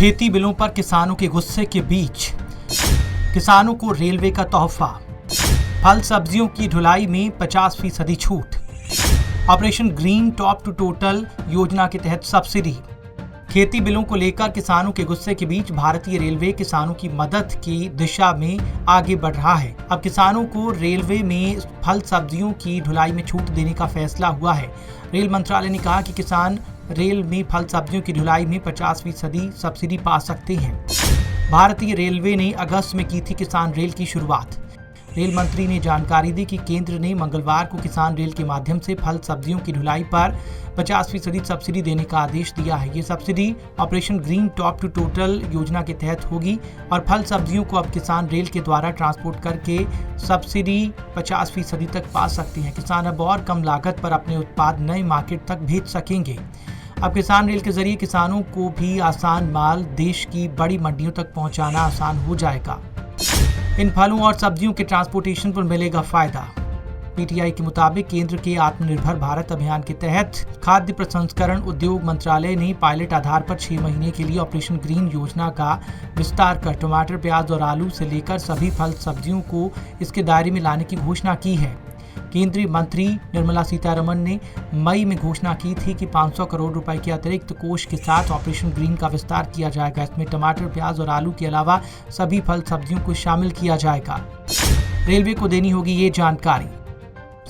खेती बिलों पर किसानों के गुस्से के बीच किसानों को रेलवे का तोहफा। फल सब्जियों की ढुलाई में 50% छूट। Operation green top to total योजना के तहत सब्सिडी। खेती बिलों को लेकर किसानों के गुस्से के बीच भारतीय रेलवे किसानों की मदद की दिशा में आगे बढ़ रहा है। अब किसानों को रेलवे में फल सब्जियों की ढुलाई में छूट देने का फैसला हुआ है। रेल मंत्रालय ने कहा कि किसान रेल में फल सब्जियों की ढुलाई में 50% सब्सिडी पा सकते हैं। भारतीय रेलवे ने अगस्त में की थी किसान रेल की शुरुआत। रेल मंत्री ने जानकारी दी कि केंद्र ने मंगलवार को किसान रेल के माध्यम से फल सब्जियों की ढुलाई पर 50% सब्सिडी देने का आदेश दिया है। ये subsidy operation green top to total योजना के तहत होगी और फल सब्जियों को अब किसान रेल के द्वारा ट्रांसपोर्ट करके सब्सिडी 50% तक पा सकते हैं। किसान अब और कम लागत पर अपने उत्पाद नए मार्केट तक भेज सकेंगे। अब किसान रेल के जरिए किसानों को भी आसान माल देश की बड़ी मंडियों तक पहुंचाना आसान हो जाएगा। इन फलों और सब्जियों के ट्रांसपोर्टेशन पर मिलेगा फायदा। पीटीआई के मुताबिक केंद्र के आत्मनिर्भर भारत अभियान के तहत खाद्य प्रसंस्करण उद्योग मंत्रालय ने पायलट आधार पर 6 महीने के लिए ऑपरेशन ग्रीन योजना का विस्तार कर टमाटर, प्याज और आलू से लेकर सभी फल सब्जियों को इसके दायरे में लाने की घोषणा की है। केंद्रीय मंत्री निर्मला सीतारमण ने मई में घोषणा की थी कि 500 करोड़ रुपए के अतिरिक्त कोष के साथ ऑपरेशन ग्रीन का विस्तार किया जाएगा। इसमें टमाटर, प्याज और आलू के अलावा सभी फल सब्जियों को शामिल किया जाएगा। रेलवे को देनी होगी ये जानकारी।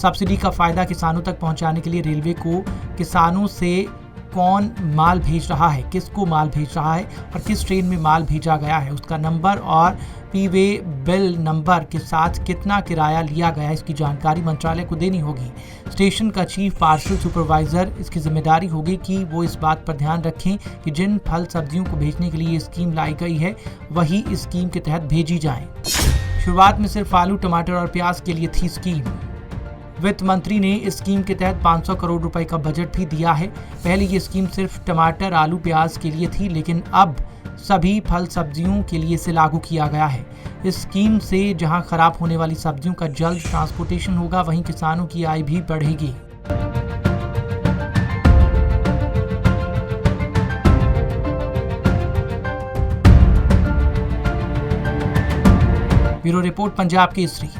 सब्सिडी का फायदा किसानों तक पहुंचाने के लिए रेलवे को किसानों से कौन माल भेज रहा है, किसको माल भेज रहा है और किस ट्रेन में माल भेजा गया है, उसका नंबर और पी-वे बिल नंबर के साथ कितना किराया लिया गया है, इसकी जानकारी मंत्रालय को देनी होगी। स्टेशन का चीफ पार्सल सुपरवाइजर इसकी जिम्मेदारी होगी कि वो इस बात पर ध्यान रखें कि जिन फल सब्जियों को भेजने के लिए ये स्कीम लाई गई है वही इस स्कीम के तहत भेजी जाए। शुरुआत में सिर्फ आलू, टमाटर और प्याज के लिए थी स्कीम। वित्त मंत्री ने इस स्कीम के तहत 500 करोड़ रुपए का बजट भी दिया है। पहले ये स्कीम सिर्फ टमाटर, आलू, प्याज के लिए थी, लेकिन अब सभी फल सब्जियों के लिए इसे लागू किया गया है। इस स्कीम से जहां खराब होने वाली सब्जियों का जल्द ट्रांसपोर्टेशन होगा, वहीं किसानों की आय भी बढ़ेगी। Bureau report, Punjab Kesari.